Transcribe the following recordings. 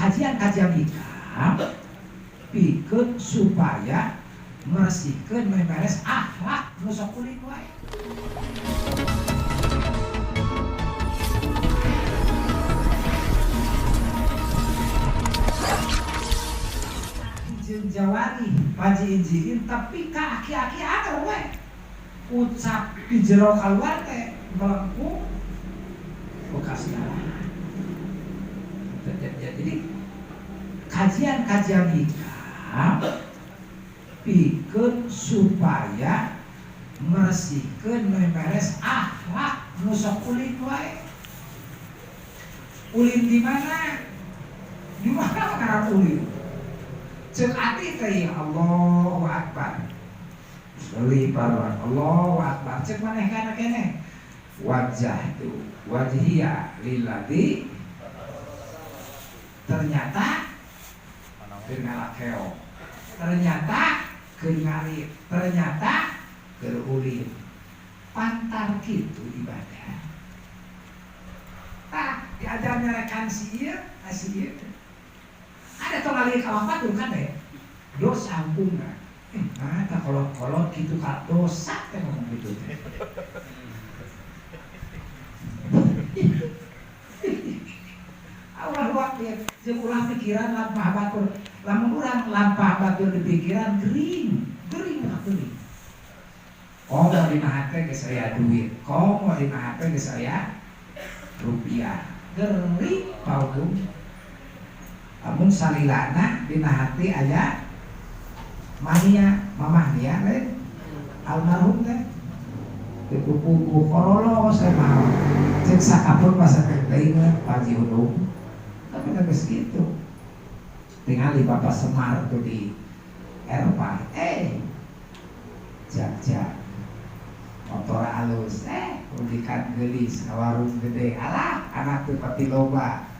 kajian-kajian hikam pikeun supaya meresikeun meberes akhlak nu sok kulit wae. Jeung jawari paji injiin tapi ka aki-aki agar we ucap di jero keluar teh melengkung bekas darah. Jadi kajian-kajian hikam pikeun supaya meresikeun meberes akhlak nu sok ulin wae. Ulin di mana? Di mana karena ulin? Cek ati teh Allahu Akbar. Sekali paruan Allahu Akbar. Cek maneh kana kene. Wajah itu wajhiya lilladzi ternyata kenalakeo. Ternyata kenyari, ternyata keulin. Pantar kitu ibadah. Tah diajarnya rekan sieun, asieun. Ada tong ali kawapat kan deh. Dosa ampuna. Mata kalau gitu ka dosa teh ngomong gitu teh. Allah wakil jeung ulah pikiran lampah batur. Lamun urang lampah batur di pikiran gering gering. Oh mau dimahate ke saya duit. Kau mau dimahate ke saya rupiah. Gering paugum. Amun salilana dina hati aya mania, mamahnya lain almarhum teh kuku korolo saya mau cek sakapun masa kedaingan Paji Udung tapi gak segitu tinggal di Bapak Semar tuh di Eropa jak motor halus ujikan gelis warung gede alah anak tuh pati loba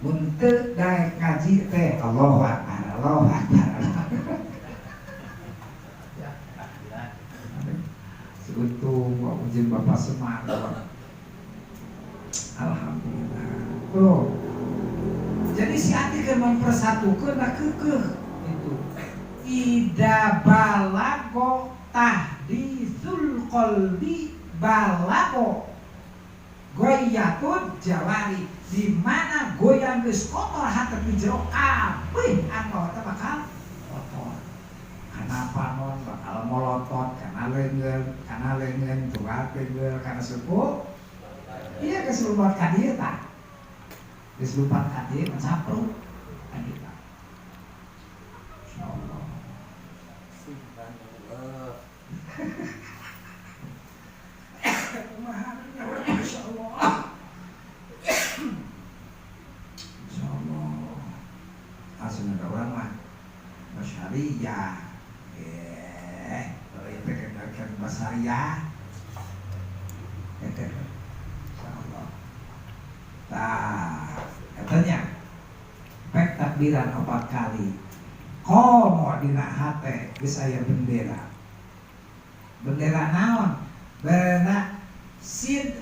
untuk daek ngaji teh Allahu Akbar Allahu Akbar seuntung ujian Bapak Semar alhamdulillah tuh jadi si hati kan mempersatukan nah kekeh itu ida balago tahditsul qalbi balago goyatun jawari di mana goyang geus kotor hati di jero kabeh anu teh bakal kotor. Kenapa non bakal molotot karena leungeun tugas leungeun karena sepuh. Iya geus lupat ka dieu tah. Geus lupat ka dieu mencapruk ka dieu tah. Insyaallah. Subhanallah. Insyaallah. Asal ada orang mah masyariah kalau itu kenalkan masyariah insyaallah katanya pek takbiran 4 kali komo dina hate geus aya bendera naon bendera sid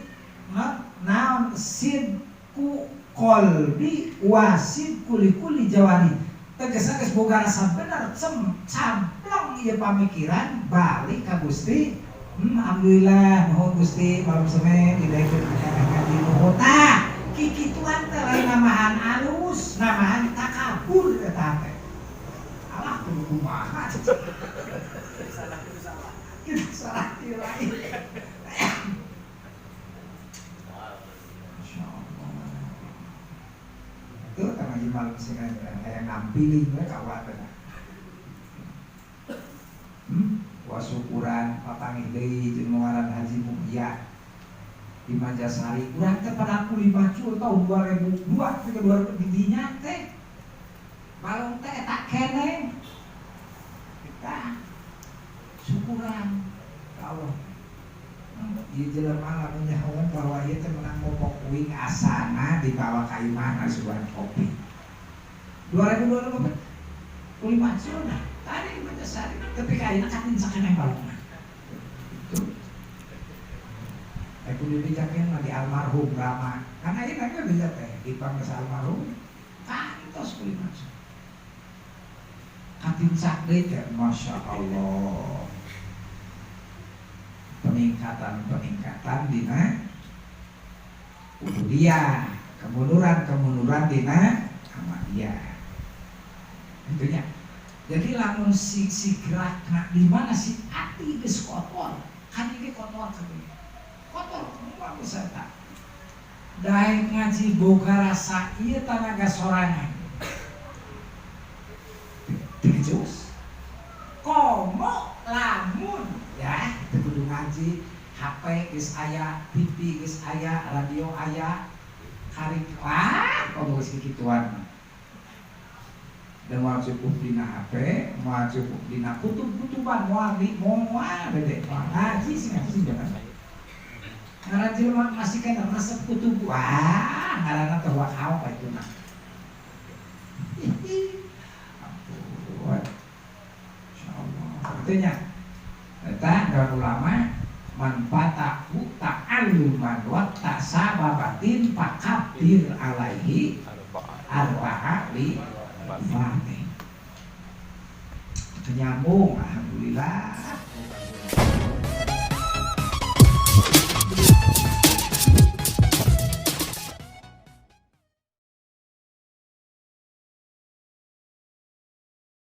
naon sid ku kolbi wasid kuli jawari tegasna geus boga rasa bener camplong ieu pamikiran balik ka Gusti. Alhamdulillah nuhun Gusti malam Senin didaekeun ka nuhun tah kikituan teh lain namahan alus namahan takabur eta teh alah kudu kumaha salah lain. Itu karena malam Senin yang nampilin mereka wadah. Wasukuran patangih deui jeung ngaran Haji Mukhya di Majasari. Urang teh pada kuli bacul tahun 2002 ke 2000 didinya teh. Balong teh eta keneh. Kita syukuran ka Allah. Ieu jelema lamun nyahoan bahwa ieu teh menang popok uing asana dibawa ka imahna sugan kopi. 2002 kuli bacul nah. Tadi Majasari tapi kayaknya katin sakeneh balongna. Aku dibijakeun lagi almarhum Rama. Karena ini lagi bisa teh di pangsa almarhum. Kan Kantos kulit maju. Katincak deh ya, Masya Allah. Peningkatan dina ubudiyah, kemunduran dina amaliyah. Tentunya. Jadi lamun si gerakna di mana si ati geus kotor, kan ini kotor kabeh. Kotor semua peserta. Daek ngaji boga rasa ieu tanaga sorangan. Dijus. Komo lamun ya, teu kudu ngaji, HP geus aya, TV geus aya, radio aya, karik komo geus kikituan. Dan mau cukup dina HP, mau cukup dina kutub-kutuban, moal bede, ngaji sih jangan. Ngaran jelema masih kan resep kutub, ngaranna teh wakau ka itu mah. Ampun. Insyaallah. Artinya eta daun ulama manfaatahu ta'alluman wa tasababatin faqadir alaihi arba'a li Fatih. Nyambung, alhamdulillah.